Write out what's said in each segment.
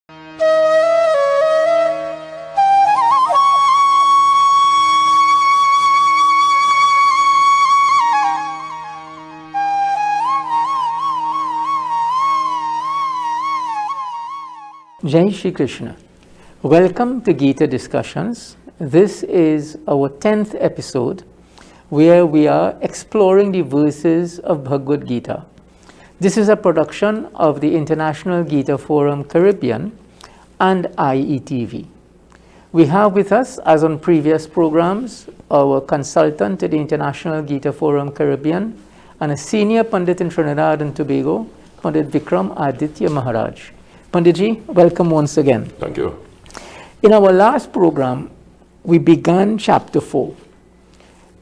Jai Shri Krishna. Welcome to Gita Discussions. This is our 10th episode where we are exploring the verses of Bhagavad Gita. This is a production of the International Gita Forum Caribbean and IETV. We have with us, as on previous programs, our consultant at the International Gita Forum Caribbean and a senior Pandit in Trinidad and Tobago, Pandit Vickramaditya Maharaj. Panditji, welcome once again. Thank you. In our last program, we began chapter 4.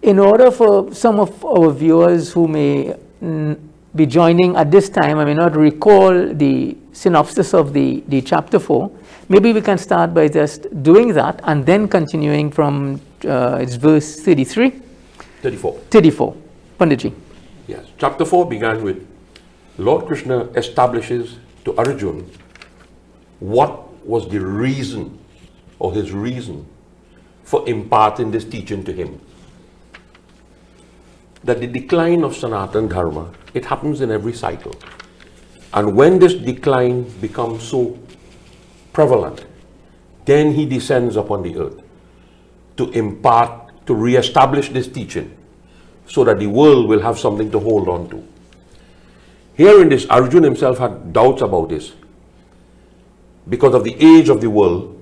In order for some of our viewers who may be joining at this time, I may not recall the synopsis of the chapter 4, maybe we can start by just doing that and then continuing from it's verse 33? 34. 34. Panditji. Yes. Chapter 4 began with Lord Krishna establishes to Arjuna what was the reason or his reason for imparting this teaching to him. That the decline of Sanatana Dharma, it happens in every cycle. And when this decline becomes so prevalent, then he descends upon the earth to impart, to re-establish this teaching so that the world will have something to hold on to. Here in this, Arjuna himself had doubts about this because of the age of the world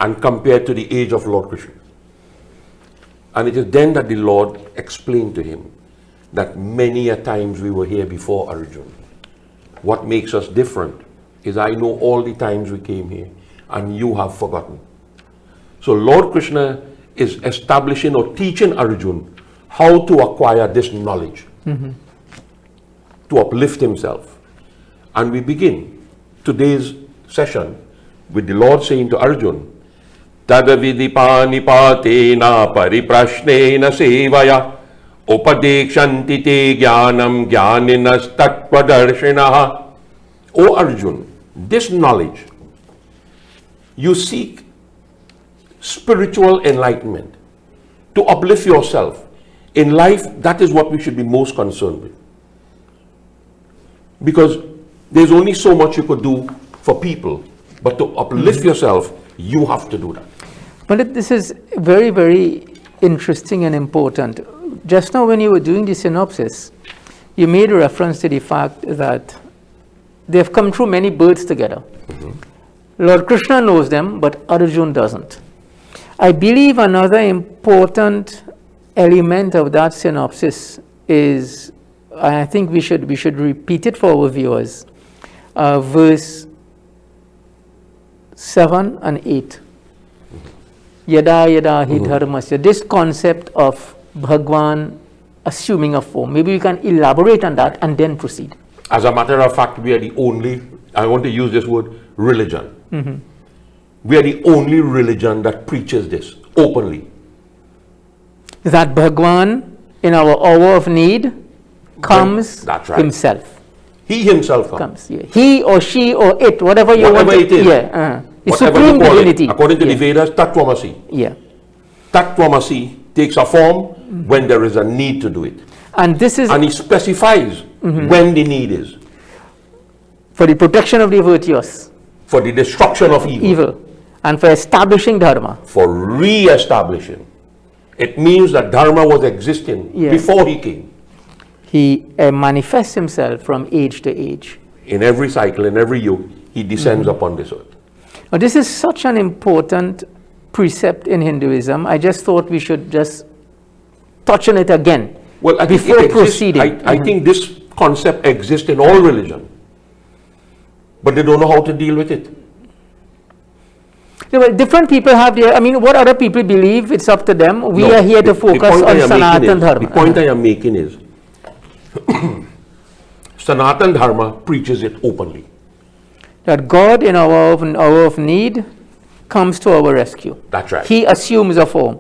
and compared to the age of Lord Krishna. And it is then that the Lord explained to him that many a times we were here before Arjuna. What makes us different is I know all the times we came here and you have forgotten. So Lord Krishna is establishing or teaching Arjuna how to acquire this knowledge, to uplift himself. And we begin today's session with the Lord saying to Arjuna, Tadavidipānipātena pariprashnena sevaya upadekshanti te jnanam jnaninas tattvadarshinaha. O Arjuna, this knowledge, you seek spiritual enlightenment to uplift yourself. In life, that is what we should be most concerned with. Because there's only so much you could do for people, but to uplift yourself, you have to do that. But this is very, very interesting and important. Just now when you were doing the synopsis, you made a reference to the fact that they've come through many births together. Lord Krishna knows them, but Arjuna doesn't. I believe another important element of that synopsis is, I think we should repeat it for our viewers, verse 7 and 8. Yada yada hi dharmasya. This concept of Bhagwan assuming a form. Maybe we can elaborate on that and then proceed. As a matter of fact, we are the only, I want to use this word, religion. We are the only religion that preaches this openly. That Bhagwan, in our hour of need, comes That's right. himself. He himself comes. Yeah. He or she or it, whatever you want it is. Yeah. The Whatever supreme you call divinity. it. According to the Vedas, Tattvamasi. Yeah. Tattvamasi takes a form when there is a need to do it. And this is And he specifies when the need is. for the protection of the virtuous. For the destruction of evil. And for establishing dharma. For re-establishing. It means that dharma was existing before he came. He manifests himself from age to age. In every cycle, in every yuga, he descends upon this earth. Now, this is such an important precept in Hinduism. I just thought we should just touch on it again. Well, I before think proceeding. I think this concept exists in all religion. But they don't know how to deal with it. Yeah, well, different people have their, what other people believe, it's up to them. We are here to focus on Sanatana Dharma. The point I am making is, Sanatana Dharma preaches it openly. That God in our hour of need comes to our rescue. That's right. He assumes a form.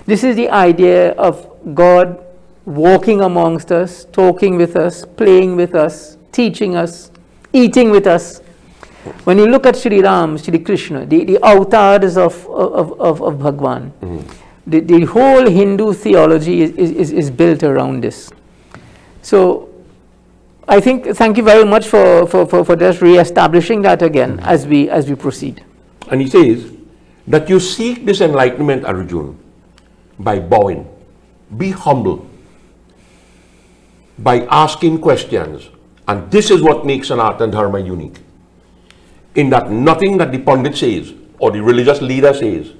This is the idea of God walking amongst us, talking with us, playing with us, teaching us, eating with us. When you look at Sri Ram, Sri Krishna, the avatars of Bhagwan, the whole Hindu theology is built around this. So I think, thank you very much for just re-establishing that again as we proceed. And he says that you seek this enlightenment, Arjuna, by bowing. Be humble. By asking questions. And this is what makes Sanatana Dharma unique. In that nothing that the Pandit says or the religious leader says,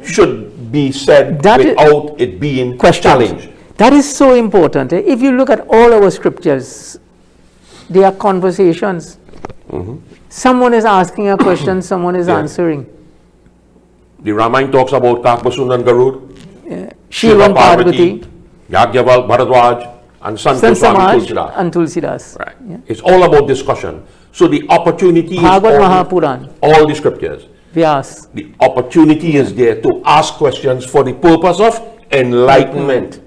should be said without it being challenged. That is so important. If you look at all our scriptures, they are conversations. Someone is asking a question, someone is answering. The Ramayana talks about Kakbasun and Garud, Shiva and Parvati, Yagyaval, Bharadwaj, and Sant Goswami and Tulsidas. Right. Yeah. It's all about discussion. So the opportunity is all the scriptures. Vyas. The opportunity is there to ask questions for the purpose of enlightenment.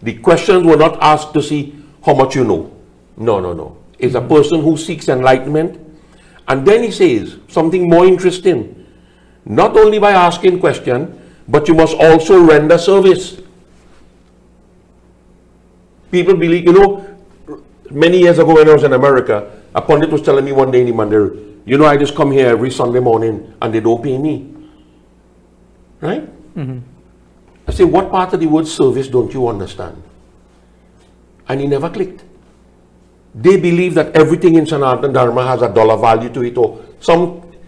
The questions were not asked to see how much you know. No. It's a person who seeks enlightenment. And then he says something more interesting. Not only by asking questions, but you must also render service. People believe, many years ago when I was in America, a pundit was telling me one day in the mandir, I just come here every Sunday morning and they don't pay me. Right? I say, what part of the word service don't you understand? And he never clicked. They believe that everything in Sanatana Dharma has a dollar value to it, or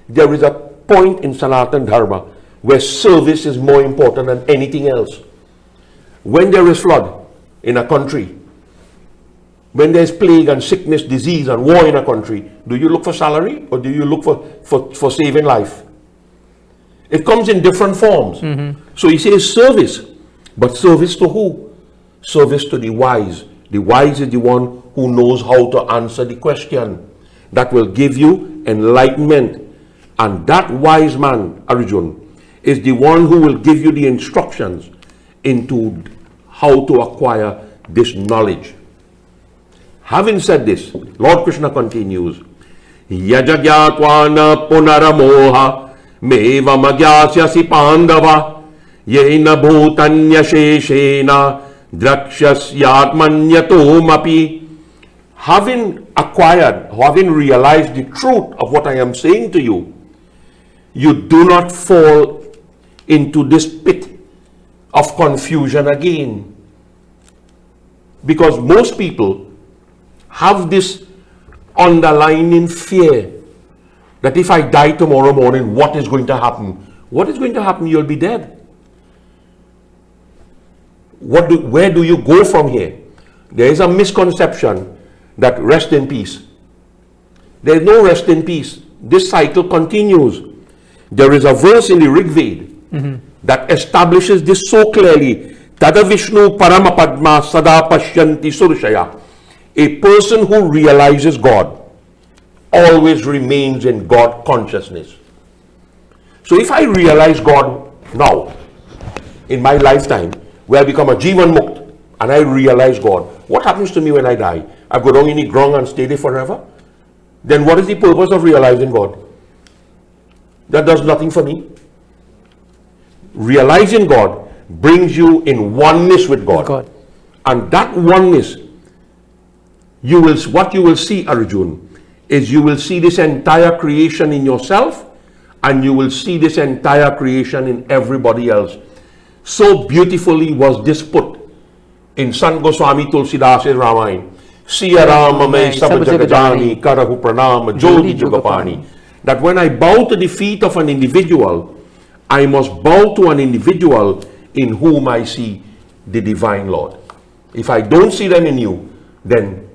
there is a point in Sanatana Dharma where service is more important than anything else. When there is flood in a country, when there's plague and sickness, disease and war in a country, do you look for salary or do you look for saving life? It comes in different forms. So he says service, but service to who? Service to the wise. The wise is the one who knows how to answer the question that will give you enlightenment. And that wise man, Arjuna, is the one who will give you the instructions into how to acquire this knowledge. Having said this, Lord Krishna continues, Yajagyatwana punaramoha meva magyasyasi pandava yena bhutanya sheshena drakshasyaatmanyatomaphi. Having acquired, having realized the truth of what I am saying to you, you do not fall into this pit of confusion again. Because most people have this underlying fear that if I die tomorrow morning, what is going to happen? What is going to happen? You'll be dead. Where do you go from here? There is a misconception that rest in peace. There is no rest in peace. This cycle continues. There is a verse in the Rig Veda that establishes this so clearly. Tada Vishnu Paramapadma Sada Pashyanti Surshaya. A person who realizes God always remains in God consciousness. So if I realize God now, in my lifetime, where I become a Jivan Mukt, and I realize God, what happens to me when I die? I go down in the ground and stay there forever? Then what is the purpose of realizing God? That does nothing for me. Realizing God brings you in oneness with God. And that oneness, what you will see, Arjuna, is you will see this entire creation in yourself, and you will see this entire creation in everybody else. So beautifully was this put in Sant Goswami Tulsidas' Ramayana. Siya Rama me sab jagadani karahu pranam jodi jugapani. That when I bow to the feet of an individual, I must bow to an individual in whom I see the divine Lord. If I don't see them in you, then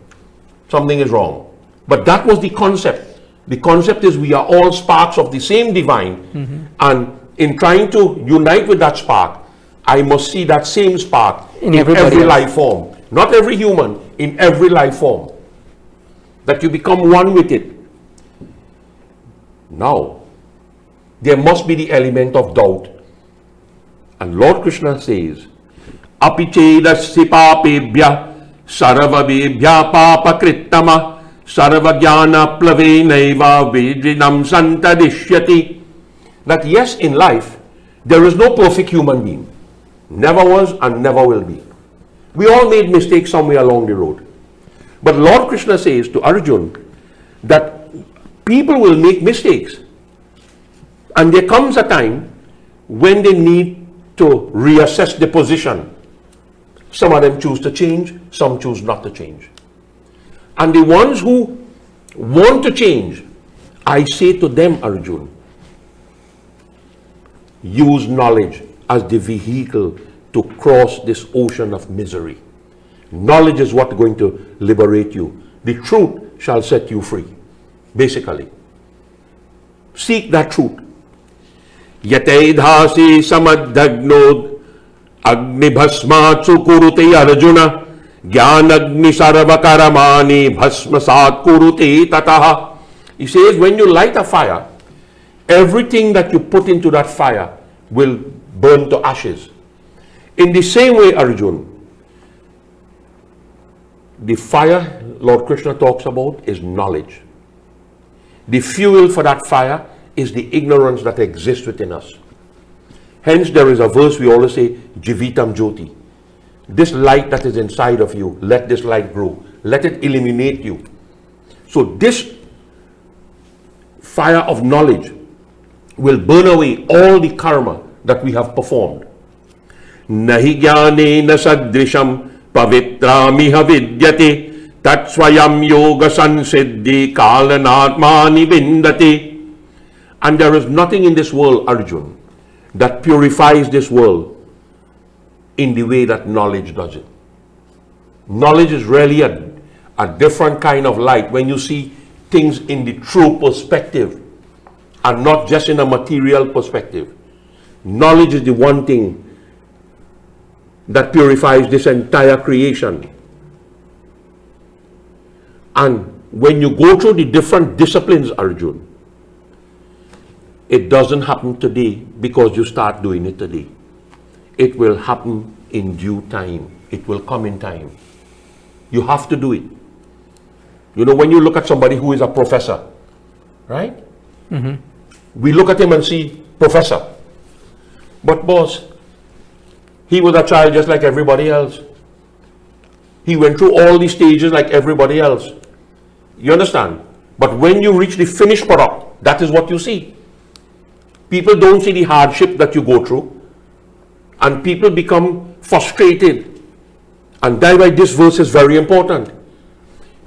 something is wrong. But that was the concept. The concept is we are all sparks of the same divine. And in trying to unite with that spark, I must see that same spark in every life form. Not every human, in every life form. That you become one with it. Now, there must be the element of doubt. And Lord Krishna says, Apichedasya papebhya sarvabhebhya papakrittama Sarvajnana plavenaiva vidrinam santadishyati. That yes, in life, there is no perfect human being. Never was and never will be. We all made mistakes somewhere along the road. But Lord Krishna says to Arjun that people will make mistakes. And there comes a time when they need to reassess their position. Some of them choose to change, some choose not to change. And the ones who want to change, I say to them, Arjun, use knowledge as the vehicle to cross this ocean of misery. Knowledge is what's going to liberate you. The truth shall set you free. Basically, seek that truth. Yateidhasi samadhagnod agnibhasmat sukurute arjuna jnanagni sarvakaramani bhasmasat kurute tataha. He says, when you light a fire, everything that you put into that fire will burn to ashes. In the same way, Arjun, the fire Lord Krishna talks about is knowledge. The fuel for that fire is the ignorance that exists within us. Hence, there is a verse we always say, Jivitam Jyoti. This light that is inside of you, let this light grow. Let it illuminate you. So this fire of knowledge will burn away all the karma that we have performed. Nahi jnane na sadrisham pavitramiha vidyate tatsvayam yoga sansiddhi kalanatmani vindate. And there is nothing in this world, Arjun, that purifies this world in the way that knowledge does it. Knowledge is really a different kind of light when you see things in the true perspective and not just in a material perspective. Knowledge is the one thing that purifies this entire creation. And when you go through the different disciplines, Arjun, it doesn't happen today because you start doing it today. It will happen in due time. It will come in time. You have to do it. You know, when you look at somebody who is a professor, right? Mm-hmm. We look at him and see professor. But boss, he was a child just like everybody else. He went through all these stages like everybody else. You understand? But when you reach the finished product, that is what you see. People don't see the hardship that you go through. And people become frustrated. And that's why this verse is very important.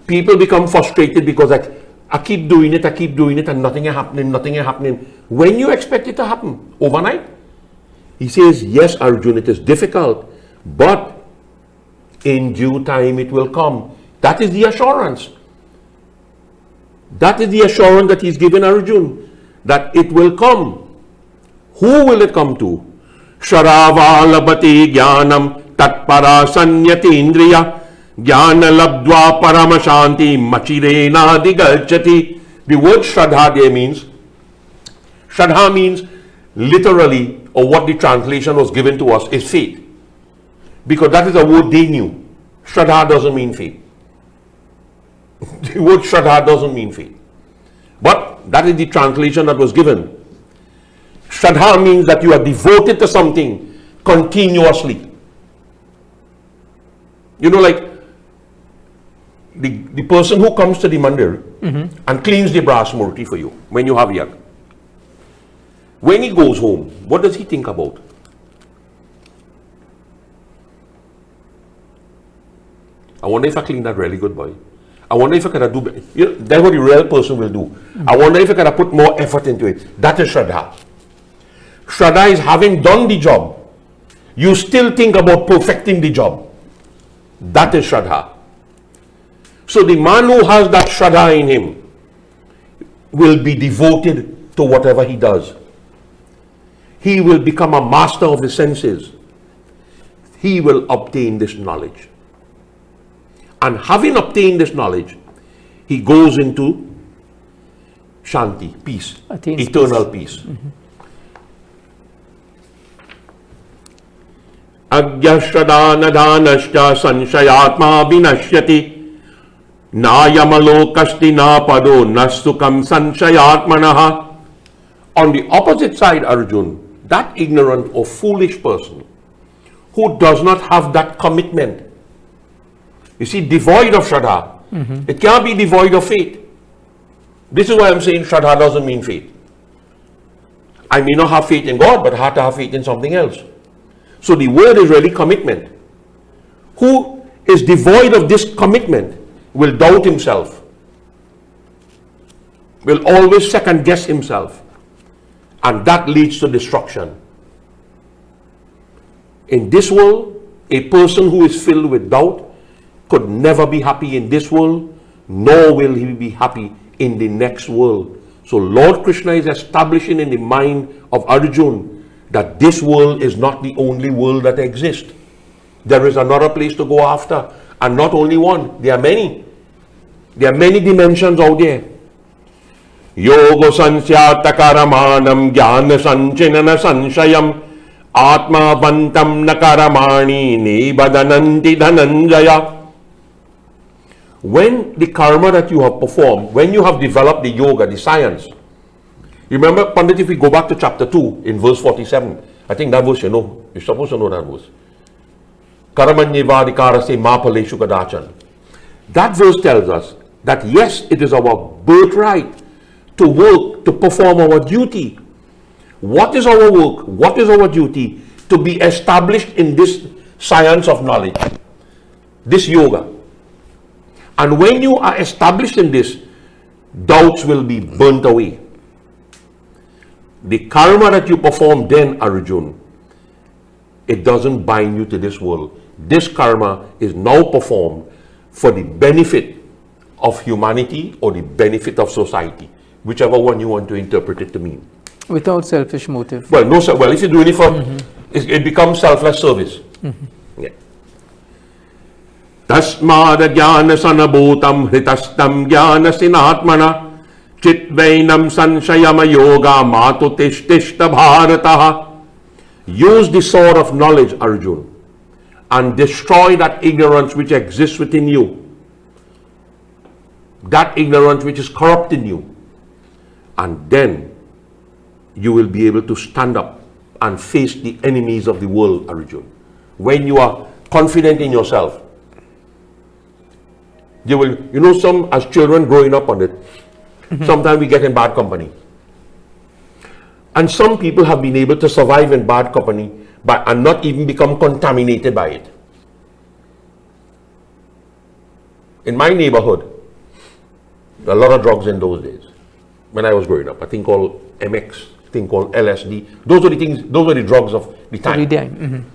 People become frustrated because I keep doing it, and nothing is happening. When you expect it to happen? Overnight? He says, yes, Arjun, it is difficult, but in due time it will come. That is the assurance. That is the assurance that he's given Arjun, that it will come. Who will it come to? Sharava labati jnanam tatpara sanyati indriya jnana labdva paramashanti machirena digalchati. The word Shraddha there means, Shraddha means literally, or what the translation was given to us, is faith. Because that is a word they knew. Shraddha doesn't mean faith. The word Shraddha doesn't mean faith. But that is the translation that was given. Shraddha means that you are devoted to something continuously. You know, like the person who comes to the mandir and cleans the brass murti for you when you have yag. When he goes home, what does he think about? I wonder if I clean that really good, boy. I wonder if I could do, you know, that's what the real person will do. I wonder if I could put more effort into it. That is Shraddha. Shraddha is having done the job, you still think about perfecting the job. That is Shraddha. So the man who has that Shraddha in him will be devoted to whatever he does. He will become a master of the senses. He will obtain this knowledge. And having obtained this knowledge, he goes into Shanti, peace, eternal peace. Agyashradana dhanashya sanshayatma vinashyati Na yamalo kasti na pado nastukam sanshayatmanaha. On the opposite side, Arjun, that ignorant or foolish person who does not have that commitment, you see, devoid of Shraddha, it can't be devoid of faith. This is why I'm saying Shraddha doesn't mean faith. I may not have faith in God, but I have to have faith in something else. So the word is really commitment. Who is devoid of this commitment will doubt himself, will always second guess himself, and that leads to destruction. In this world, a person who is filled with doubt could never be happy in this world, nor will he be happy in the next world. So Lord Krishna is establishing in the mind of Arjuna that this world is not the only world that exists. There is another place to go after, and not only one, there are many. There are many dimensions out there. Yoga sansyata karamanam jnana sanchinana sanshayam atma vantam nakaramani nibadananti dhananjaya. When the karma that you have performed, when you have developed the yoga, the science, remember, Pandit, if we go back to chapter 2 in verse 47, I think that verse, you're supposed to know that verse. Karamanyevadikarase mapaleshu kadachan. That verse tells us that yes, it is our birthright to work, to perform our duty. What is our work? What is our duty? To be established in this science of knowledge, this yoga. And when you are established in this, doubts will be burnt away. The karma that you perform then, Arjun, it doesn't bind you to this world. This karma is now performed for the benefit of humanity or the benefit of society, whichever one you want to interpret it to mean. Without selfish motive. Well, no, well, if you're doing it for, it becomes selfless service. Yeah. Tasmada jnana sanabhutam hritastam jnana sinatmana chitvainam sanshayama yoga matutishtishtha bharataha. Use the sword of knowledge, Arjun, and destroy that ignorance which exists within you. That ignorance which is corrupting you. And then you will be able to stand up and face the enemies of the world, Arjun. When you are confident in yourself, you will, some as children growing up on it, sometimes we get in bad company. And some people have been able to survive in bad company and not even become contaminated by it. In my neighborhood, a lot of drugs in those days. When I was growing up, a thing called MX, a thing called LSD. Those were the things, those were the drugs of the time.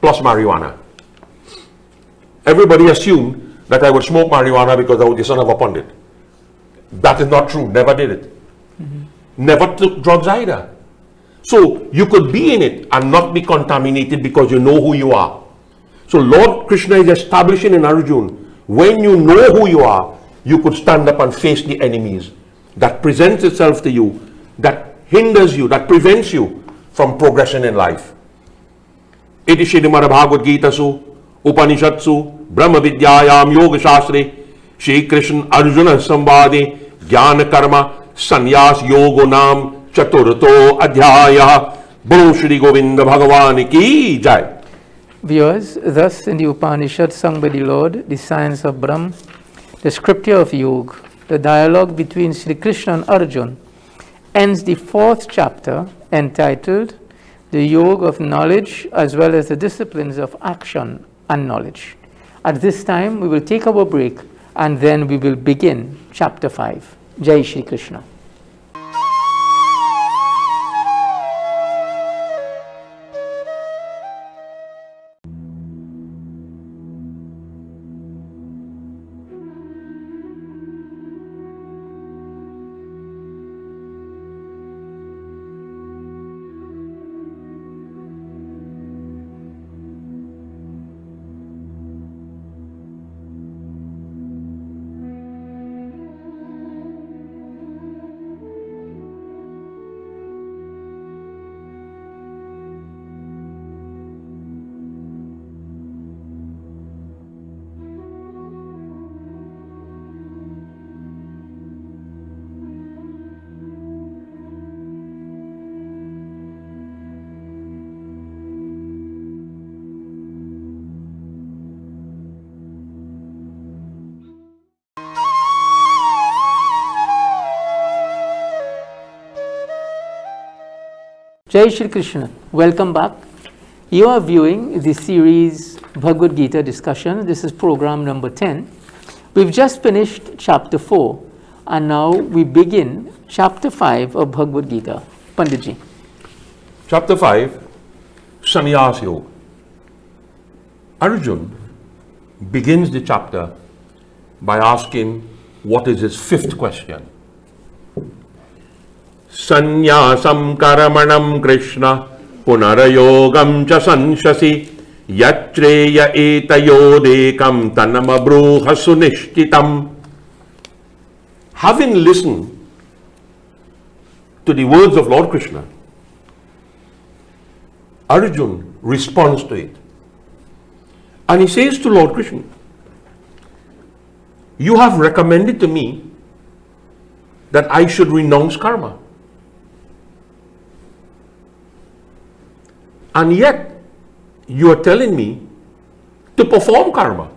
Plus marijuana. Everybody assumed that I would smoke marijuana because I was the son of a pundit. That is not true. Never did it. Never took drugs either. So you could be in it and not be contaminated because you know who you are. So Lord Krishna is establishing in Arjuna, when you know who you are, you could stand up and face the enemies that presents itself to you, that hinders you, that prevents you from progression in life. Iti Srimad Bhagavad Gita su, Upanishatsu, Brahma Vidyayam Yoga Shastre, Shri Krishna Arjuna Samvade, Jnana Karma, Sannyas Yogo Nam, Chaturto Adhyaya. Bolo Shri Govinda Bhagavan Ki Jai. Viewers, thus in the Upanishad sung by the Lord, the science of Brahm, the scripture of Yoga, the dialogue between Sri Krishna and Arjuna, ends the 4th chapter entitled The Yoga of Knowledge as well as the disciplines of action and knowledge. At this time, we will take our break and then we will begin chapter 5. Jai Shri Krishna. Jai Shri Krishna. Welcome back. You are viewing the series Bhagavad Gita discussion. This is program number 10. We've just finished chapter 4 and now we begin chapter 5 of Bhagavad Gita. Panditji. Chapter 5, Sannyas Yoga. Arjun begins the chapter by asking what is his fifth question. Sannyasam karamanam Krishna punarayogam cha sanshasi yatreya etayodekam tanamabruha sunishchitam. Having listened to the words of Lord Krishna, Arjun responds to it. And he says to Lord Krishna, you have recommended to me that I should renounce karma. And yet, you are telling me to perform karma.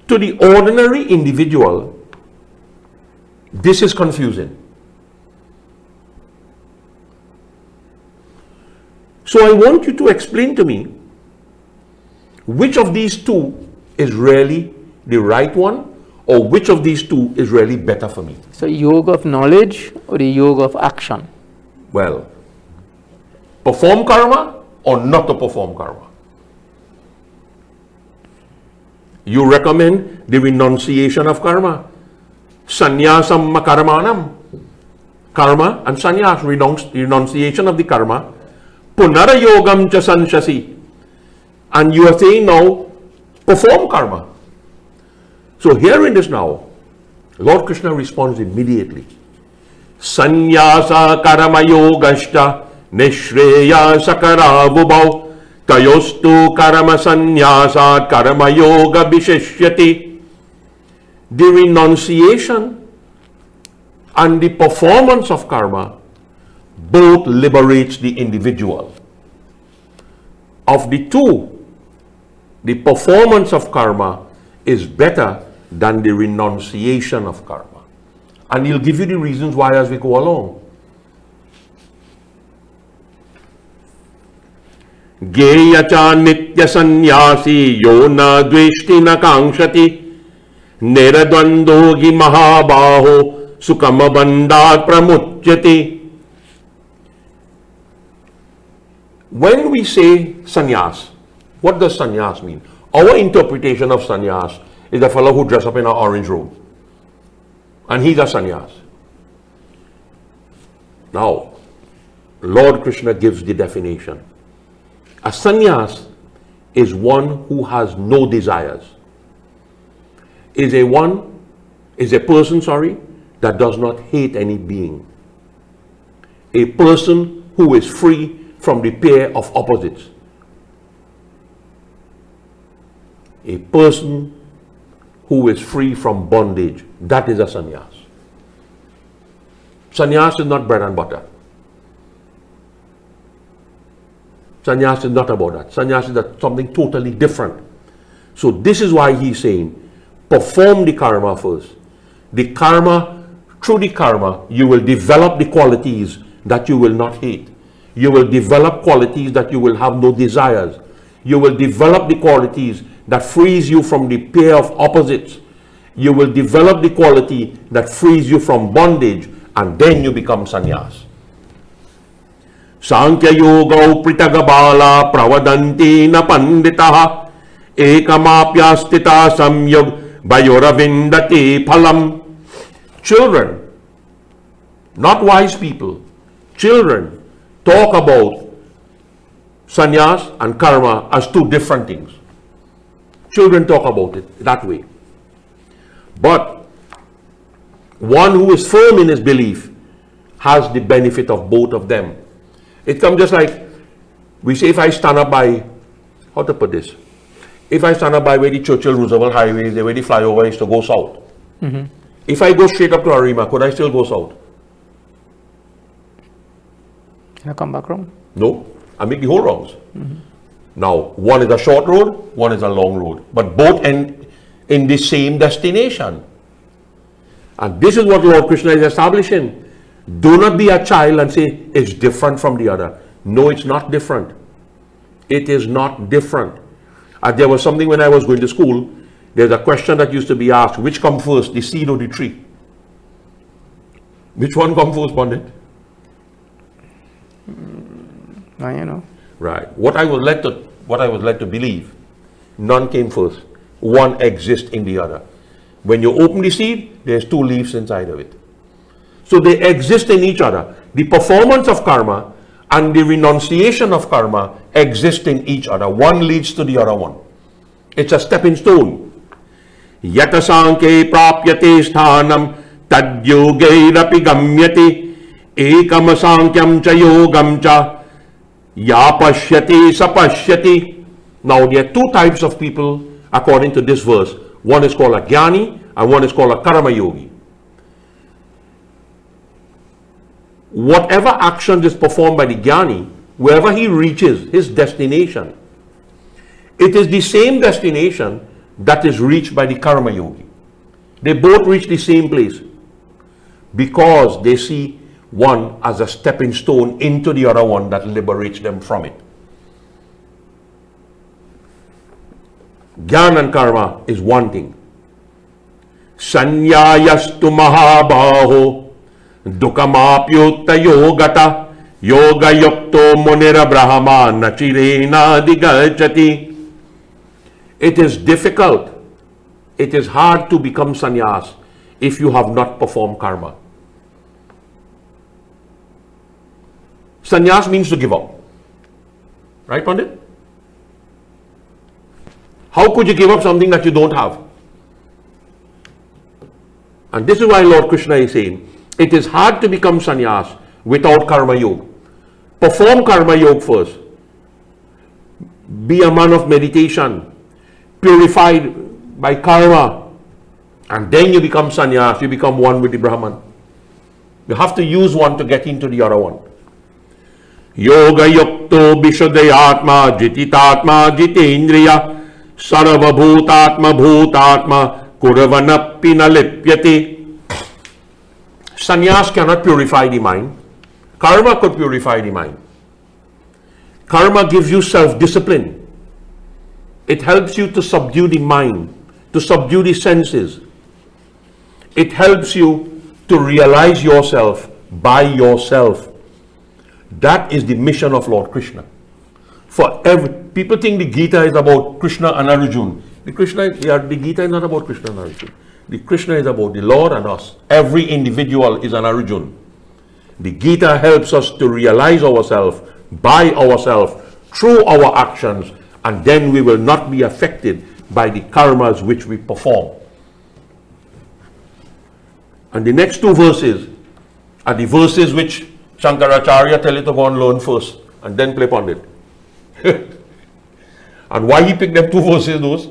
To the ordinary individual, this is confusing. So I want you to explain to me which of these two is really the right one, or which of these two is really better for me. So yoga of knowledge or the yoga of action? Well, perform karma or not to perform karma. You recommend the renunciation of karma. Sannyasam makaramanam. Karma and sannyas, renunciation of the karma. Punarayogam cha sanshasi. And you are saying now, perform karma. So hearing this now, Lord Krishna responds immediately. Sannyasa karma yogashta nishreya sakara vubhav tayostu karma sannyasat karma yoga vishishyati. The renunciation and the performance of karma both liberates the individual. Of the two, the performance of karma is better than the renunciation of karma. And he'll give you the reasons why as we go along. Geyacha nitya sannyasi yona dveshti na kangshati niradvandogi mahabaho sukamabandat pramuchyati. When we say sannyas, what does sannyas mean? Our interpretation of sannyas is a fellow who dresses up in an orange robe. And he's a sannyas. Now, Lord Krishna gives the definition. A sannyas is one who has no desires. Is a person that does not hate any being. A person who is free from the pair of opposites. A person who is free from bondage. That is a sannyas. Sannyas is not bread and butter. Sannyas is not about that. Sannyas is something totally different. So this is why he's saying, perform the karma first. The karma, through the karma, you will develop the qualities that you will not hate. You will develop qualities that you will have no desires. You will develop the qualities that frees you from the pair of opposites. You will develop the quality that frees you from bondage, and then you become sannyas. Sankhya yoga pritagabala pravadanti na panditaha ekamapyastita samyog bayoravindati phalam. Children, not wise people, children talk about sannyas and karma as two different things. Children talk about it that way. But one who is firm in his belief has the benefit of both of them. It comes just like we say, if I stand up by, how to put this? If I stand up by where the Churchill-Roosevelt highway is, where the flyover is to go south. If I go straight up to Arima, could I still go south? Can I come back wrong? No, I make the whole rounds. Now, one is a short road, one is a long road, but both end in the same destination. And this is what Lord Krishna is establishing. Do not be a child and say it's different from the other. No, it's not different. It is not different. There was something when I was going to school, there's a question that used to be asked, which come first, the seed or the tree? Which one come first, Pandit? Now you know. Right. What I was led to believe, none came first. One exists in the other. When you open the seed, there's two leaves inside of it. So they exist in each other. The performance of karma and the renunciation of karma exist in each other. One leads to the other one. It's a stepping stone. Yata sanke prapyate sthanam tad yogairapi gamyati ekam sankyam cha yogam cha ya pashyati sapashyati. Now there are two types of people according to this verse. One is called a jnani and one is called a karma yogi. Whatever action is performed by the jnani, wherever he reaches his destination, it is the same destination that is reached by the karma yogi. They both reach the same place because they see one as a stepping stone into the other one that liberates them from it. Jnana and karma is one thing. Sanyayastu mahabaho Dukamapyutta yogata yoga yukto munira brahma nachirena digachati. It is difficult. It is hard to become sannyas if you have not performed karma. Sannyas means to give up. Right, Pandit? How could you give up something that you don't have? And this is why Lord Krishna is saying, it is hard to become sannyas without karma yoga. Perform karma yoga first. Be a man of meditation, purified by karma, and then you become sannyas, you become one with the Brahman. You have to use one to get into the other one. Yoga yukto vishuddhayatma jititatma jitendriya sarva bhutatma bhutatma kuravanapi nalipyati. Sannyas cannot purify the mind. Karma could purify the mind. Karma gives you self-discipline. It helps you to subdue the mind, to subdue the senses. It helps you to realize yourself by yourself. That is the mission of Lord Krishna. People think the Gita is about Krishna and Arjuna. The Gita is not about Krishna and Arjuna. The Krishna is about the Lord and us. Every individual is an Arjuna. The Gita helps us to realize ourselves by ourselves through our actions, and then we will not be affected by the karmas which we perform. And the next two verses are the verses which Shankaracharya tell you to go and learn first and then play Pandit. And why he picked them two verses, those?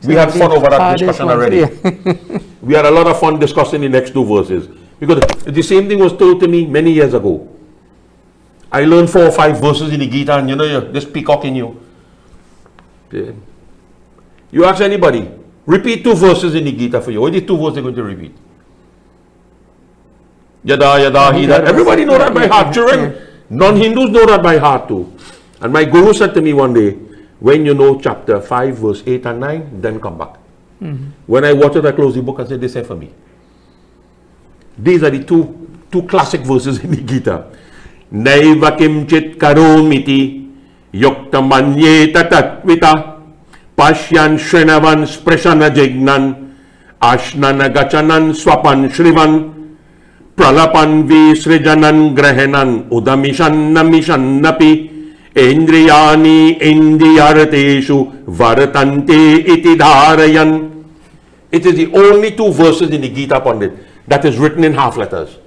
We had fun over that discussion already. We had a lot of fun discussing the next two verses. Because the same thing was told to me many years ago. I learned 4 or 5 verses in the Gita, and you know, this peacock in you. You ask anybody, repeat 2 verses in the Gita for you. What are the 2 verses they're going to repeat? Yada, yada, he, that. Everybody know that by heart. Children, non-Hindus know that by heart too. And my guru said to me one day, when you know chapter 5, verse 8 and 9, then come back. When I watched it, I closed the book and said, this is for me. These are the two classic verses in the Gita. Naiva kimchit karomiti yukta manyeta tatvita pashyan shrinavan sprashana jignan ashnana gachanan swapan shrivan pralapan visrijanan grahanan udamishan namishan napi Indriyani indiyarteshu varatante iti dharayan. It is the only 2 verses in the Gita, Pandit, that is written in half letters.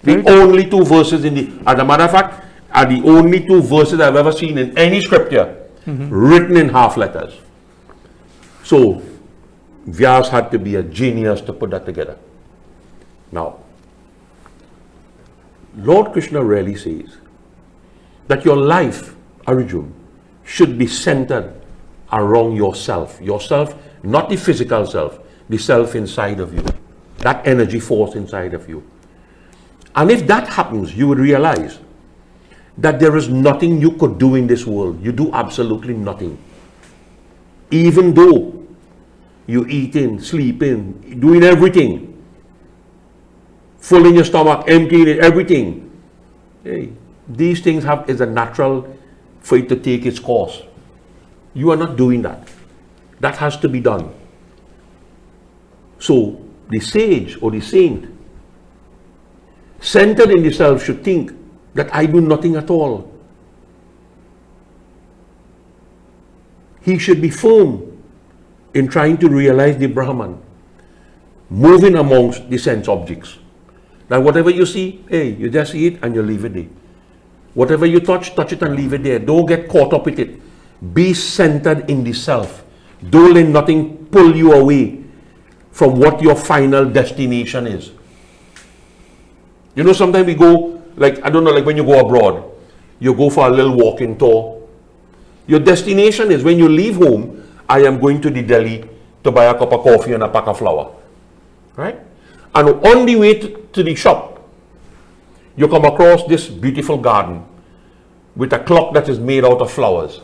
The only 2 verses in the, as a matter of fact, are the only 2 verses I've ever seen in any scripture written in half letters. So, Vyas had to be a genius to put that together. Now, Lord Krishna really says that your life, Arjuna, should be centered around yourself. Yourself, not the physical self, the self inside of you. That energy force inside of you. And if that happens, you would realize that there is nothing you could do in this world. You do absolutely nothing. Even though you're eating, sleeping, doing everything, full in your stomach, emptying it, everything. Hey, these things is a natural for it to take its course. You are not doing that. That has to be done. So the sage or the saint, centered in the self, should think that I do nothing at all. He should be firm in trying to realize the Brahman, moving amongst the sense objects. Now whatever you see, hey, you just see it and you leave it there. Whatever you touch it and leave it there. Don't get caught up with it. Be centered in the self. Don't let nothing pull you away from what your final destination is. You know, sometimes we go, like, I don't know, like when you go abroad, you go for a little walking tour. Your destination is, when you leave home, I am going to the deli to buy a cup of coffee and a pack of flour. Right? And on the way to the shop, you come across this beautiful garden with a clock that is made out of flowers.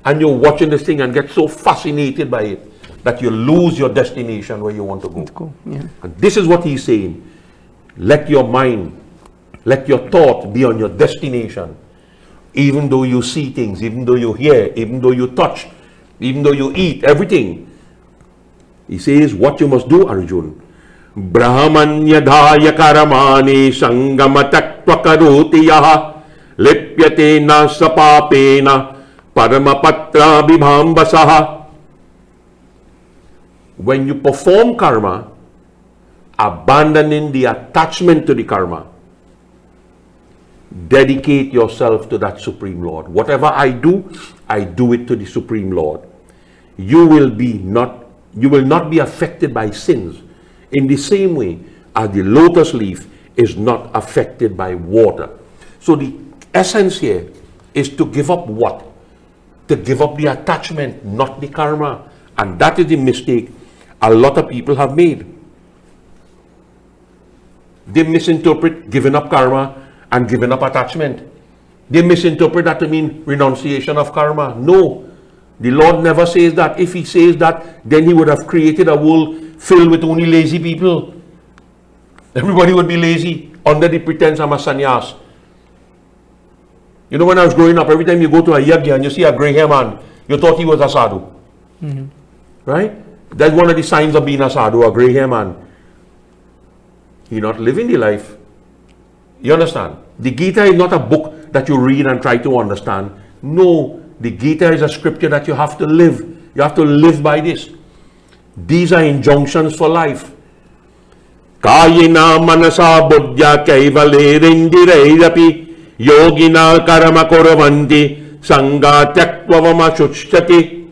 And you're watching this thing and get so fascinated by it that you lose your destination where you want to go. Yeah. And this is what he's saying. Let your mind, let your thought be on your destination. Even though you see things, even though you hear, even though you touch, even though you eat, everything. He says what you must do, Arjun. Brahmanyadhaya karamani sangamatakva karoti yaha lipyate na sapapena paramapatra vibhambasaha. When you perform karma, abandoning the attachment to the karma, dedicate yourself to that Supreme Lord. Whatever I do it to the Supreme Lord. You will not be affected by sins in the same way as the lotus leaf is not affected by water. So the essence here is to give up what? To give up the attachment, not the karma. And that is the mistake a lot of people have made. They misinterpret giving up karma and giving up attachment. They misinterpret that to mean renunciation of karma. No, the Lord never says that. If he says that, then he would have created a world filled with only lazy people. Everybody would be lazy under the pretense I'm a sannyas. You know, when I was growing up, every time you go to a yagya and you see a gray hair man, you thought he was a sadhu. Mm-hmm. Right? That's one of the signs of being a sadhu, a gray hair man. You're not living the life. You understand? The Gita is not a book that you read and try to understand. No, the Gita is a scripture that you have to live. You have to live by this. These are injunctions for life. Kayina manasa buddhya kaivale rindireirapi yogina karama koravanti sangha tyaktva shuchati.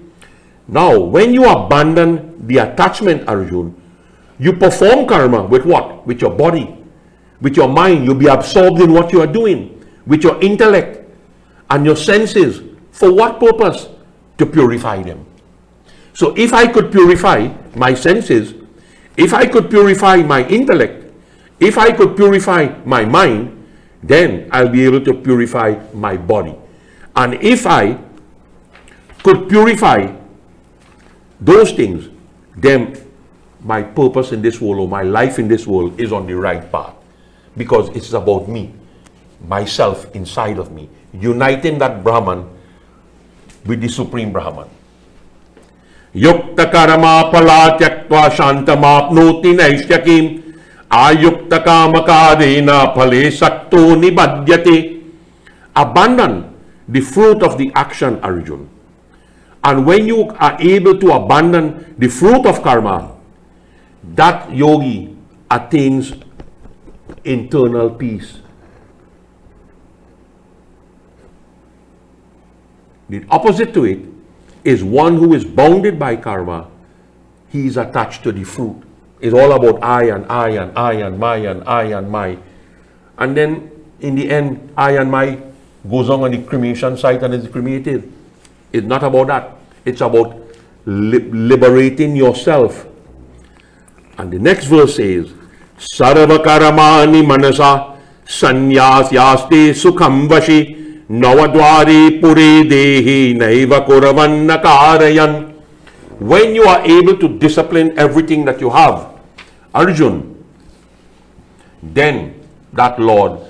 Now, when you abandon the attachment, Arjun, you perform karma with what? With your body, with your mind. You'll be absorbed in what you are doing, with your intellect and your senses. For what purpose? To purify them. So if I could purify my senses, if I could purify my intellect, if I could purify my mind, then I'll be able to purify my body. And if I could purify those things, then my purpose in this world, or my life in this world, is on the right path. Because it's about me, myself inside of me, uniting that Brahman with the Supreme Brahman. Yukta karama pala tyaktva shantamapnoti naishyakim ayukta kamakarena phale sakto nibadyate. Abandon the fruit of the action, Arjun. And when you are able to abandon the fruit of karma, that yogi attains internal peace. The opposite to it is one who is bounded by karma. He is attached to the fruit. It's all about I and I and I and my and I and my. And then in the end, I and my goes on the cremation site and is cremated. It's not about that. It's about liberating yourself. And the next verse says, Sarva karamani manasa Sanyasyaste sukham vashi navadwari pure dehi naiva kuravanna karayan. When you are able to discipline everything that you have, Arjun, then that Lord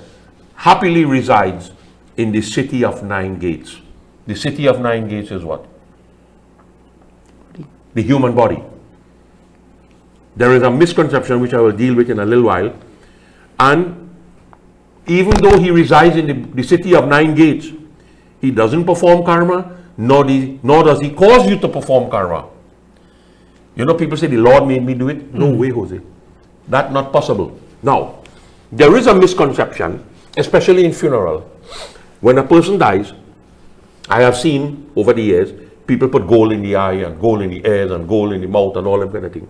happily resides in the city of 9 gates. The city of 9 gates is what? The human body. There is a misconception which I will deal with in a little while. And even though he resides in the city of 9 gates, he doesn't perform karma, nor does he cause you to perform karma. You know, people say the Lord made me do it. No way, Jose. That's not possible. Now, there is a misconception, especially in funeral. When a person dies, I have seen over the years, people put gold in the eye and gold in the ears and gold in the mouth and all that kind of thing.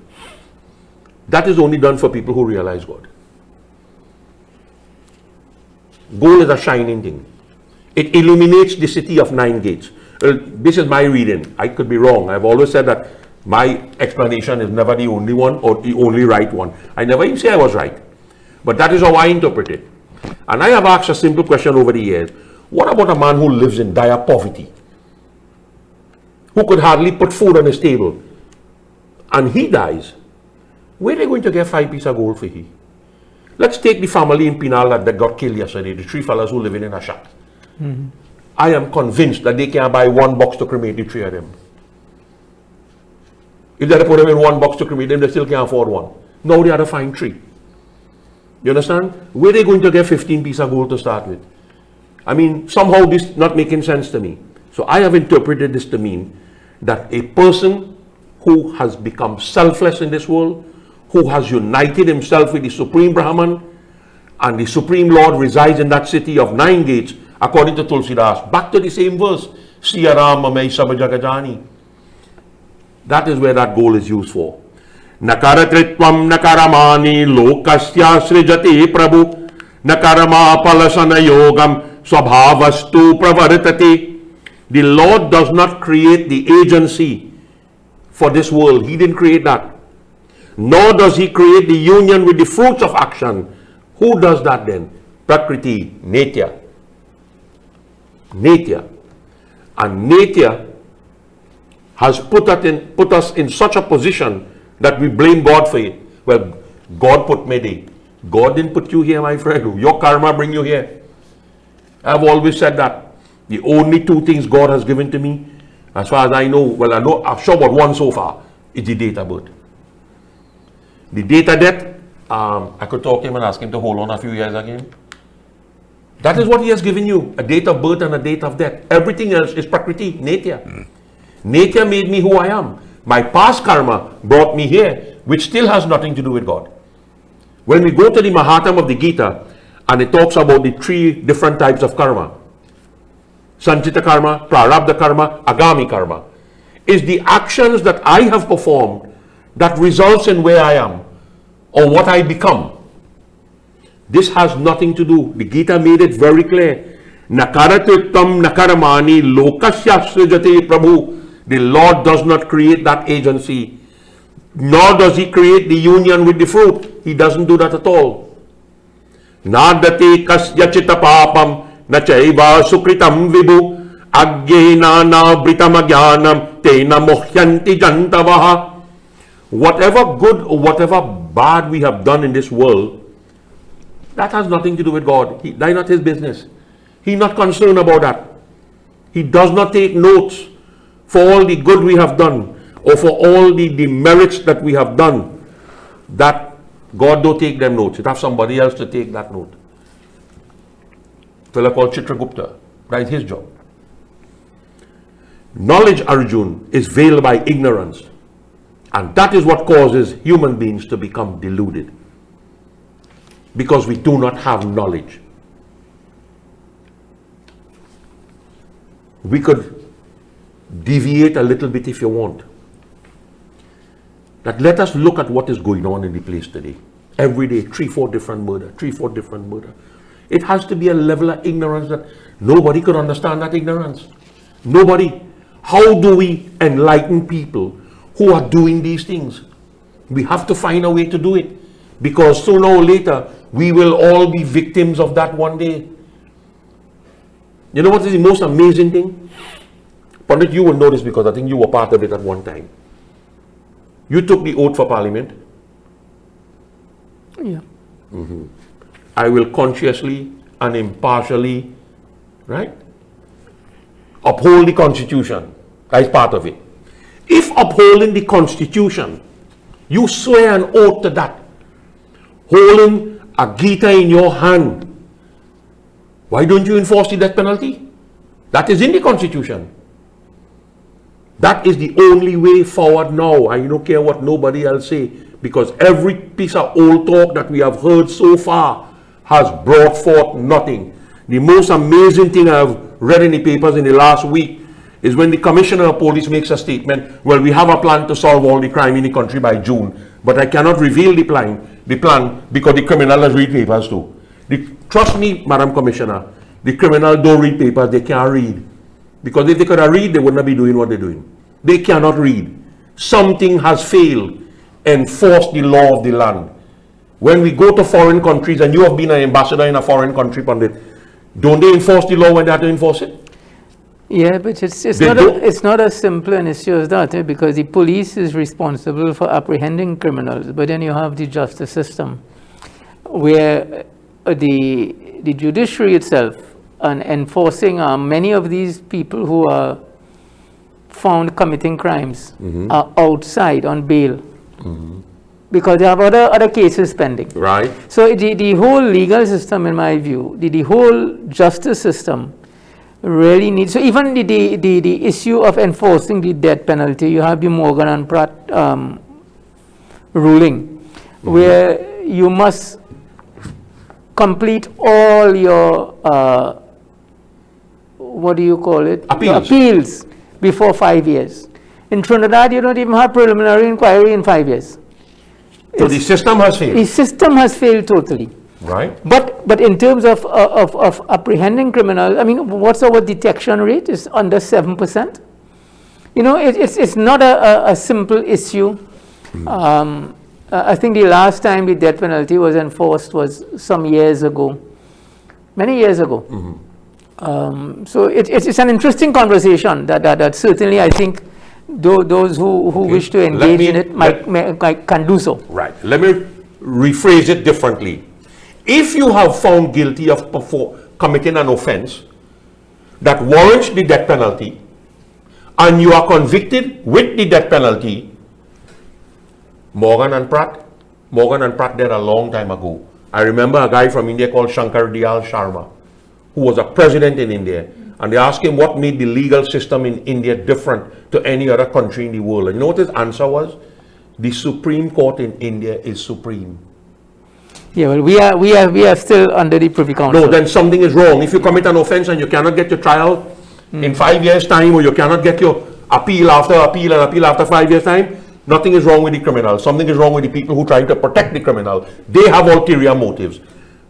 That is only done for people who realize God. Gold is a shining thing. It illuminates the city of 9 gates. This is my reading. I could be wrong. I've always said that my explanation is never the only one or the only right one. I never even say I was right. But that is how I interpret it. And I have asked a simple question over the years. What about a man who lives in dire poverty? Who could hardly put food on his table? And he dies. Where are they going to get 5 pieces of gold for he? Let's take the family in Pinal that got killed yesterday, the 3 fellas who live in a shack. I am convinced that they can buy 1 box to cremate the 3 of them. If they put them in 1 box to cremate them, they still can't afford 1. Now they have to find 3. You understand? Where are they going to get 15 pieces of gold to start with? I mean, somehow this is not making sense to me. So I have interpreted this to mean that a person who has become selfless in this world, who has united himself with the Supreme Brahman, and the Supreme Lord resides in that city of 9 gates, according to Tulsidas. Back to the same verse, Siya Rama Mai Sabajagajani. That is where that goal is used for. Nakaratritvam nakaramani lokasya srijati prabhu nakarama palasana yogam swabhavastu pravartati. The Lord does not create the agency for this world. He didn't create that. Nor does he create the union with the fruits of action. Who does that then? Prakriti, Netya. Netya. And Netya has put us in such a position that we blame God for it. Well, God put me there. God didn't put you here, my friend. Your karma bring you here. I've always said that. The only 2 things God has given to me, as far as I know, well, I'm sure about 1 so far, is the date of birth. The date of death, I could talk to him and ask him to hold on a few years again. That is what he has given you, a date of birth and a date of death. Everything else is Prakriti, Netya. Netya made me who I am. My past karma brought me here, which still has nothing to do with God. When we go to the Mahatma of the Gita, and it talks about the 3 different types of karma, Sanchita karma, Prarabdha karma, Agami karma, is the actions that I have performed that results in where I am or what I become. This has nothing to do. The Gita made it very clear. Nakaratittam nakaramani lokasya srijate prabhu. The Lord does not create that agency, nor does he create the union with the fruit. He doesn't do that at all. Nadate kasya chitta papam nachaiva sukritam vibhu agyena nabritam agyanam tena mohyanti jantavaha. Whatever good or whatever bad we have done in this world, that has nothing to do with God. That's not his business. He's not concerned about that. He does not take notes for all the good we have done or for all the merits that we have done. That God don't take them notes. It have somebody else to take that note. A fellow called Chitragupta. That is his job. Knowledge, Arjun, is veiled by ignorance. And that is what causes human beings to become deluded. Because we do not have knowledge. We could deviate a little bit if you want. That let us look at what is going on in the place today. Every day, 3-4 different murder, 3-4 different murder. It has to be a level of ignorance that nobody could understand that ignorance. Nobody. How do we enlighten people who are doing these things? We have to find a way to do it. Because sooner or later, We will all be victims of that one day. You know what is the most amazing thing? Pandit, you will know this because I think you were part of it at one time. You took the oath for Parliament. Yeah. I will consciously and impartially, right, uphold the Constitution. That is part of it. If upholding the Constitution, you swear an oath to that, holding a Gita in your hand, why don't you enforce the death penalty? That is in the Constitution. That is the only way forward now. I don't care what nobody else say, because every piece of old talk that we have heard so far has brought forth nothing. The most amazing thing I've read in the papers in the last week is when the Commissioner of Police makes a statement, well, we have a plan to solve all the crime in the country by June, but I cannot reveal the plan because the criminals read papers too. Trust me, Madam Commissioner, the criminals don't read papers, they can't read. Because if they could have read, they would not be doing what they're doing. They cannot read. Something has failed. Enforce the law of the land. When we go to foreign countries, and you have been an ambassador in a foreign country, Pandit, don't they enforce the law when they have to enforce it? Yeah, but it's not as simple an issue as that, because the police is responsible for apprehending criminals, but then you have the justice system, where the judiciary itself and enforcing many of these people who are found committing crimes are outside on bail because they have other cases pending. Right. So the whole legal system, in my view, the whole justice system really needs, so even the issue of enforcing the death penalty, you have the Morgan and Pratt ruling, where you must complete all your what do you call it? Appeals before 5 years. In Trinidad, you don't even have preliminary inquiry in 5 years. So the system has failed. The system has failed totally. Right. But in terms of apprehending criminals, I mean, what's our detection rate? It's under 7%. You know, it's not a simple issue. I think the last time the death penalty was enforced was some years ago, many years ago. So it's an interesting conversation that certainly I think those who wish to engage in it can do so. Right. Let me rephrase it differently. If you have found guilty of committing an offense that warrants the death penalty, and you are convicted with the death penalty, Morgan and Pratt did a long time ago. I remember a guy from India called Shankar Dayal Sharma, who was a president in India, and they asked him what made the legal system in India different to any other country in the world. And you know what his answer was? The Supreme Court in India is supreme. Yeah, well, we are still under the Privy Council. No, then something is wrong. If you commit an offense and you cannot get your trial in 5 years' time, or you cannot get your appeal after 5 years' time, nothing is wrong with the criminal. Something is wrong with the people who are trying to protect the criminal. They have ulterior motives.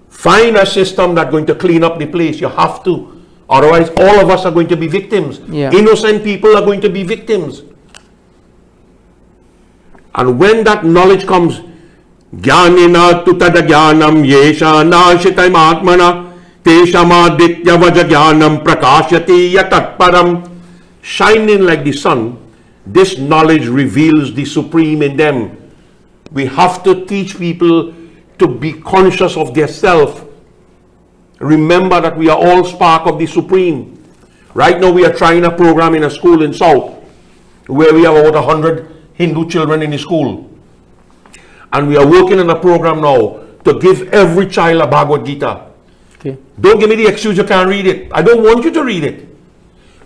Find a system that's going to clean up the place. You have to. Otherwise, all of us are going to be victims. Yeah. Innocent people are going to be victims. And when that knowledge comes, Jnanina tutada jnanam yesha nashitam atmana teshamaditya vaja jnanam prakashyati yatatparam. Shining like the sun, this knowledge reveals the supreme in them. We have to teach people to be conscious of their self. Remember that we are all spark of the supreme. Right now we are trying a program in a school in South where we have about 100 Hindu children in the school. And we are working on a program now to give every child a Bhagavad Gita. Okay. Don't give me the excuse you can't read it. I don't want you to read it.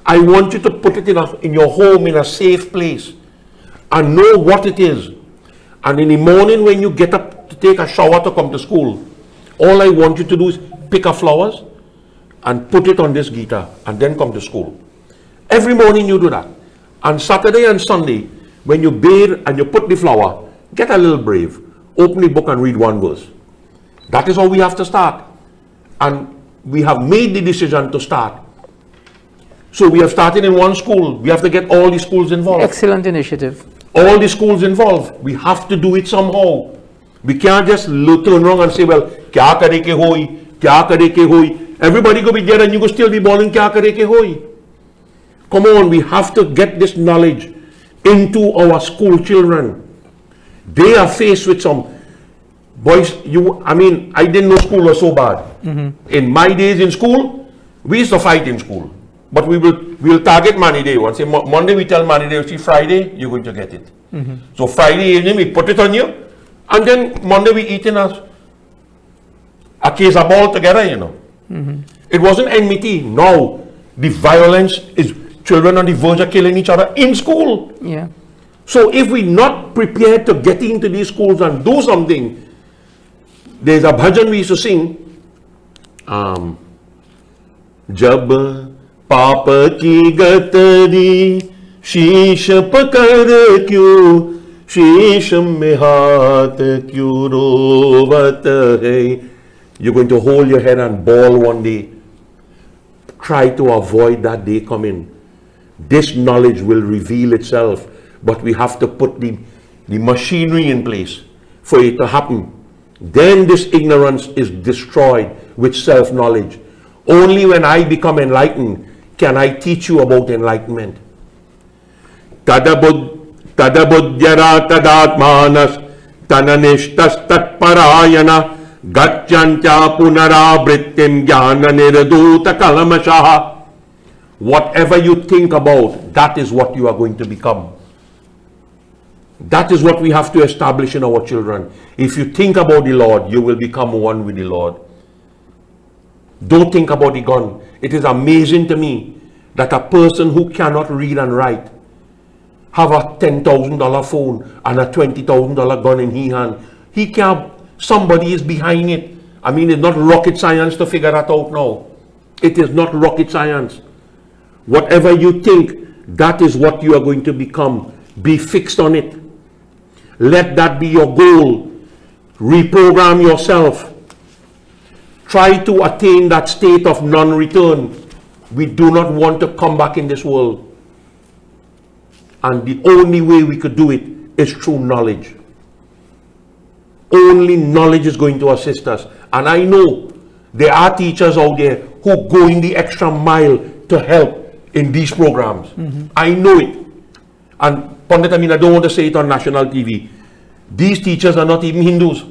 I want you to put it in your home in a safe place and know what it is. And in the morning when you get up to take a shower to come to school, all I want you to do is pick up flowers and put it on this Gita and then come to school. Every morning you do that. And Saturday and Sunday, when you bathe and you put the flower, get a little brave. Open the book and read one verse. That is how we have to start. And we have made the decision to start. So we have started in one school. We have to get all the schools involved. Excellent initiative. All the schools involved. We have to do it somehow. We can't just turn around and say, well, kya kare ke hoi, kya kare ke hoi. Everybody go be there and you go still be bawling kya kare ke hoi. Come on, we have to get this knowledge into our school children. They are faced with some boys. I didn't know school was so bad. In my days in school, we used to fight in school. But we'll target Maniedeo and say, Monday we tell Maniedeo, see, Friday you're going to get it. So Friday evening we put it on you, and then Monday we eat in a case of ball together, It wasn't enmity. Now the violence is children on the verge of killing each other in school. Yeah. So if we're not prepared to get into these schools and do something, there's a bhajan we used to sing. Jab papa ki gatari शीश पकड़ क्यों शीश में हाथ क्यों रोवत है. You're going to hold your head and bawl one day. Try to avoid that day coming. This knowledge will reveal itself, but we have to put the machinery in place for it to happen. Then this ignorance is destroyed with self-knowledge. Only when I become enlightened can I teach you about enlightenment. Tadabudyara tadatmanas tananishtas tatparayana gacchantya punarabrittim jnana niraduta kalamashaha. Whatever you think about, that is what you are going to become. That is what we have to establish in our children. If you think about the Lord, you will become one with the Lord. Don't think about the gun. It is amazing to me that a person who cannot read and write have a $10,000 phone and a $20,000 gun in his hand. He can't, somebody is behind it. It's not rocket science to figure that out now. It is not rocket science. Whatever you think, that is what you are going to become. Be fixed on it. Let that be your goal. Reprogram yourself. Try to attain that state of non-return. We do not want to come back in this world. And the only way we could do it is through knowledge. Only knowledge is going to assist us. And I know there are teachers out there who go in the extra mile to help in these programs. I know it. And Pandit, I don't want to say it on national TV. These teachers are not even Hindus.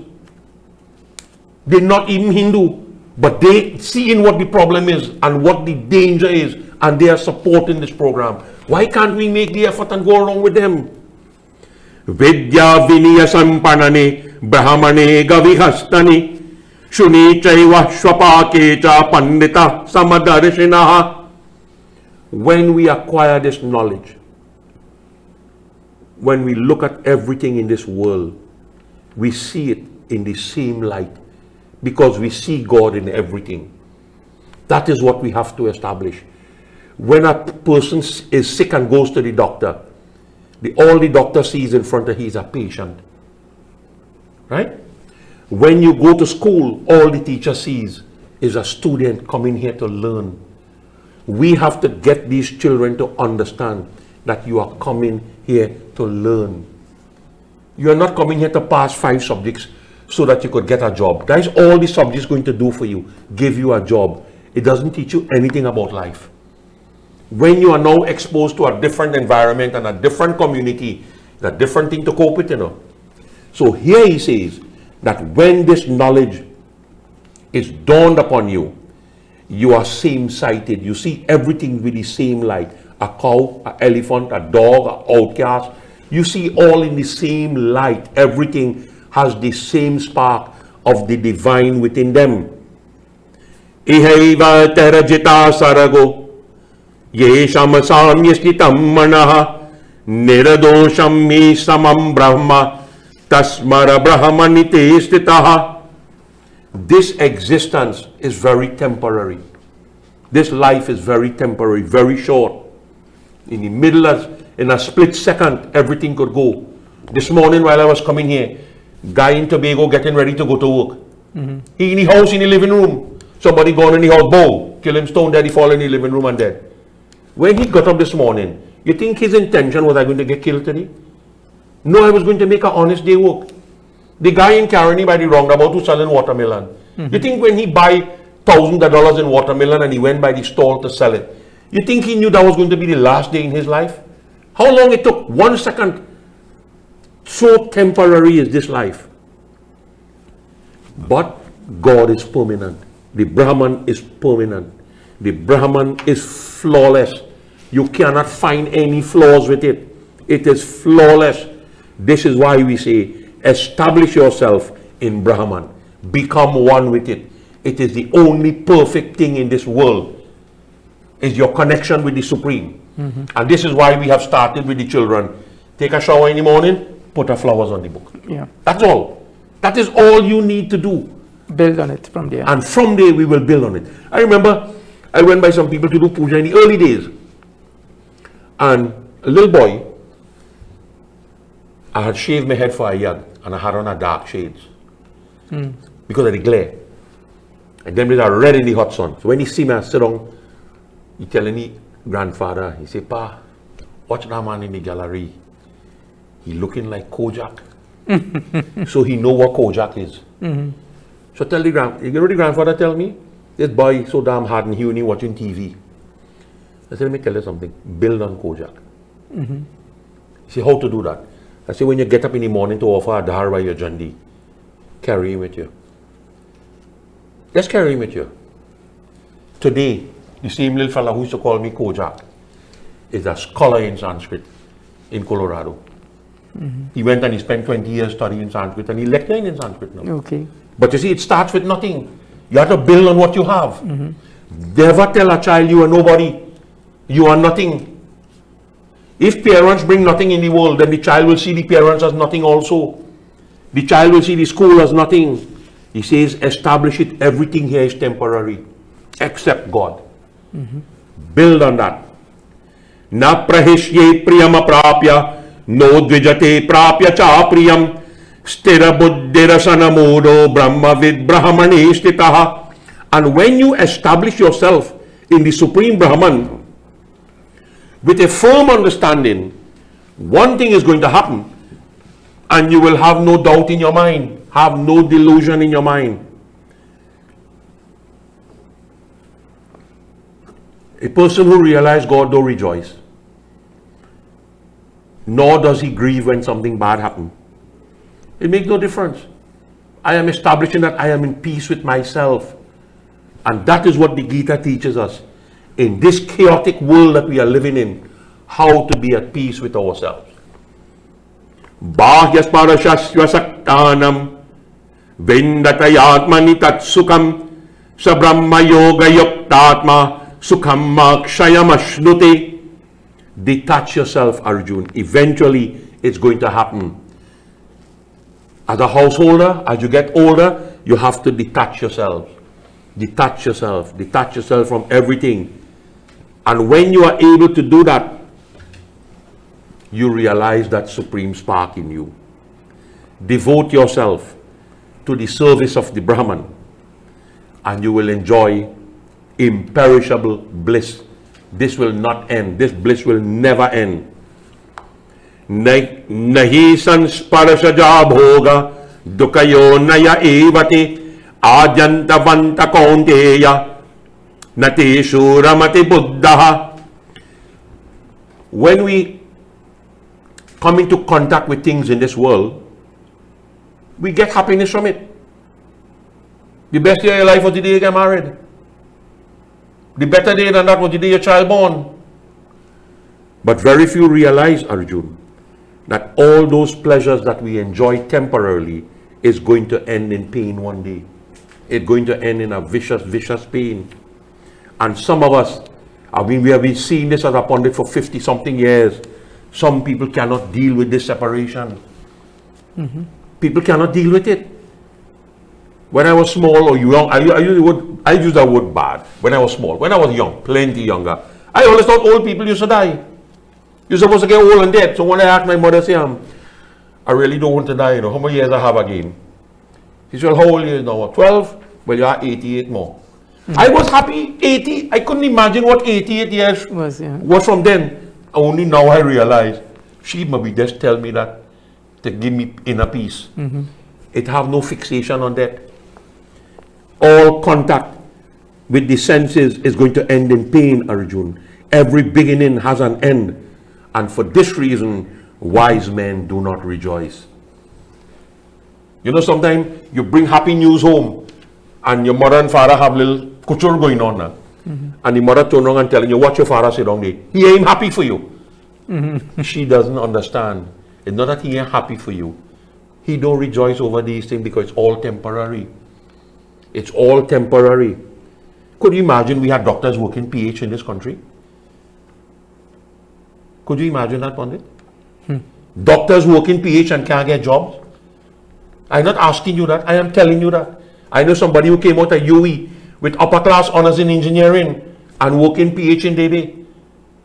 They're not even Hindu. But they see in what the problem is and what the danger is, and they are supporting this program. Why can't we make the effort and go along with them? Vidya vinaya sampanane brahmane gavihastani shuni chaiva shvapakecha pandita samadarshinaha. When we acquire this knowledge, when we look at everything in this world, we see it in the same light, because we see God in everything. That is what we have to establish. When a person is sick and goes to the doctor, all the doctor sees in front of him is a patient. Right? When you go to school, all the teacher sees is a student coming here to learn. We have to get these children to understand that you are coming here to learn. You are not coming here to pass 5 subjects so that you could get a job. That is all the subjects going to do for you, give you a job. It doesn't teach you anything about life. When you are now exposed to a different environment and a different community, it's a different thing to cope with, So here he says that when this knowledge is dawned upon you, you are same-sighted. You see everything with the same light. A cow, an elephant, a dog, an outcast. You see all in the same light. Everything has the same spark of the divine within them. Ihaiva terajita sarago yesham samyasnitam manaha niradosham mi samam brahma tasmara brahmanite stitaha. This existence is very temporary. This life is very temporary, very short. In the middle of, in a split second, everything could go. This morning while I was coming here, guy in Tobago getting ready to go to work. He in the house, in the living room. Somebody gone in the house, boom, kill him, stone dead, he fall in the living room and dead. When he got up this morning, you think his intention was I going to get killed today? No, I was going to make an honest day work. The guy in Caroni by the roundabout who's selling watermelon. You think when he buy $1,000 in watermelon and he went by the stall to sell it, you think he knew that was going to be the last day in his life? How long it took? 1 second. So temporary is this life. But God is permanent. The Brahman is permanent. The Brahman is flawless. You cannot find any flaws with it. It is flawless. This is why we say, establish yourself in Brahman. Become one with it. It is the only perfect thing in this world, is your connection with the Supreme. And this is why we have started with the children. Take a shower in the morning, put a flowers on the book. Yeah. That's all. That is all you need to do. Build on it from there. And from there we will build on it. I remember I went by some people to do puja in the early days. And a little boy, I had shaved my head for a year and I had on a dark shades because of the glare. And then with a red in the hot sun. So when he see me, I sit down, he telling me, grandfather, he say, Pa, watch that man in the gallery. He looking like Kojak. So he know what Kojak is. So tell the grandfather tell me, this boy so damn hard and he only watching TV. I said, let me tell you something, build on Kojak. He said, how to do that? I said, when you get up in the morning to offer a dahar by your jandi, carry him with you. Just carry him with you. Today, the same little fella who used to call me Kojak is a scholar in Sanskrit in Colorado. He went and he spent 20 years studying Sanskrit and he's lecturing in Sanskrit now. Okay. But you see, it starts with nothing. You have to build on what you have. Never tell a child you are nobody. You are nothing. If parents bring nothing in the world, then the child will see the parents as nothing also. The child will see the school as nothing. He says, establish it. Everything here is temporary, except God. Build on that. Na prahishye priyam aprapya, no dvijate prapya cha priyam, stira buddhirasana modo brahmavid brahmane stitaha. And when you establish yourself in the Supreme Brahman, with a firm understanding, one thing is going to happen, and you will have no doubt in your mind, have no delusion in your mind. A person who realizes God don't rejoice, nor does he grieve when something bad happens. It makes no difference. I am establishing that I am in peace with myself. And that is what the Gita teaches us. In this chaotic world that we are living in, how to be at peace with ourselves. Bahyasparashasya saktanam vindatayatmani tatsukam sabrahma yoga yuktatma sukham makshayam ashnute. Detach yourself, Arjun. Eventually, it's going to happen. As a householder, as you get older, you have to detach yourself. Detach yourself. Detach yourself from everything. And when you are able to do that, you realize that supreme spark in you. Devote yourself to the service of the Brahman, and you will enjoy imperishable bliss. This will not end. This bliss will never end. Nahi sansparashaja bhoga dukayo naya evate ajantavanta kaunteya nateshu ramati buddha. When we come into contact with things in this world, we get happiness from it. The best day of your life was the day you get married. The better day than that was the day your child born. But very few realize, Arjun, that all those pleasures that we enjoy temporarily is going to end in pain one day. It's going to end in a vicious pain. And some of us, we have been seeing this as a pundit for 50 something years. Some people cannot deal with this separation. People cannot deal with it. When I was small or young, I use that word bad. When I was small, when I was young, plenty younger, I always thought old people used to die. You're supposed to get old and dead. So when I asked my mother, say, I really don't want to die, how many years I have again? She said, well, how old are you now? 12? Well, you are 88 more. I was happy, 80. I couldn't imagine what 88 years was from then. Only now I realize she maybe just tell me that to give me inner peace. It have no fixation on that. All contact with the senses is going to end in pain, Arjun. Every beginning has an end. And for this reason, wise men do not rejoice. You know, sometimes you bring happy news home and your mother and father have little couture going on now. And the mother turn around and telling you, what your father said on there? He ain't happy for you. She doesn't understand. It's not that he ain't happy for you. He don't rejoice over these things because it's all temporary. It's all temporary. Could you imagine we had doctors working PH in this country? Could you imagine that, Pandit? Doctors working PH and can't get jobs? I'm not asking you that. I am telling you that. I know somebody who came out of UE with upper class honors in engineering and working PH in Dede.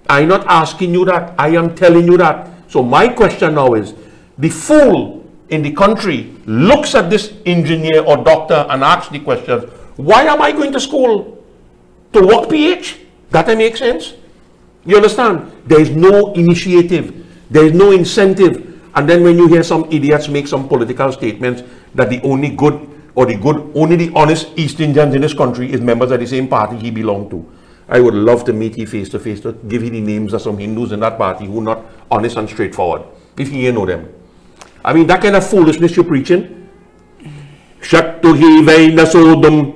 I'm not asking you that. I am telling you that. So my question now is, the fool in the country looks at this engineer or doctor and asks the question, why am I going to school? To work PH? That make sense? You understand? There is no initiative. There is no incentive. And then when you hear some idiots make some political statements that the only good or only the honest East Indians in this country is members of the same party he belonged to. I would love to meet you face to face to give you the names of some Hindus in that party who are not honest and straightforward, if you know them. I mean, that kind of foolishness you're preaching. Shaktuhi vaina sodam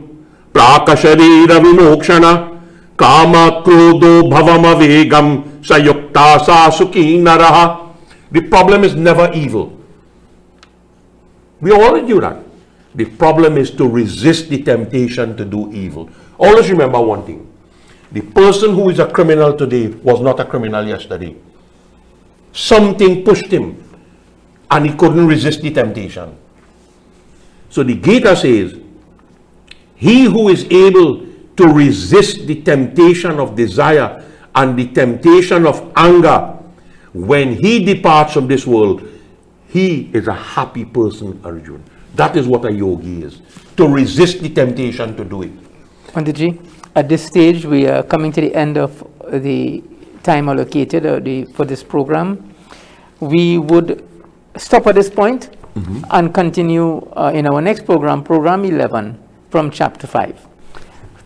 prakasharira vimokshana kama krodo bhavama vegam sayukta sasuki naraha. The problem is never evil. We already do that. The problem is to resist the temptation to do evil. Always remember one thing. The person who is a criminal today was not a criminal yesterday. Something pushed him and he couldn't resist the temptation. So the Gita says, he who is able to resist the temptation of desire and the temptation of anger, when he departs from this world, he is a happy person, Arjun. That is what a yogi is, to resist the temptation to do it. Panditji, at this stage, we are coming to the end of the time allocated for this program. We would stop at this point and continue in our next program, program 11, from chapter 5.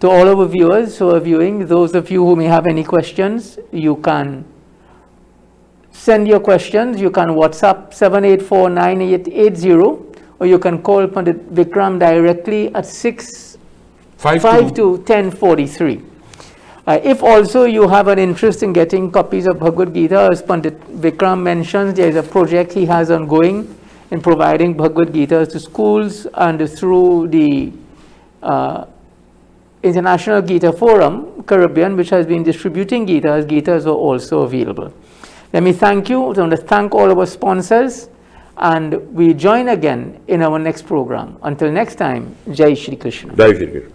To all our viewers who are viewing, those of you who may have any questions, you can send your questions. You can WhatsApp 7849880, or you can call Pandit Vikram directly at 652-1043. If also you have an interest in getting copies of Bhagavad Gita, as Pandit Vikram mentions, there is a project he has ongoing in providing Bhagavad Gita to schools, and through the International Gita Forum, Caribbean, which has been distributing Gitas, Gitas are also available. Let me thank you. I want to thank all our sponsors, and we join again in our next program. Until next time, Jai Shri Krishna. Jai Shri Krishna.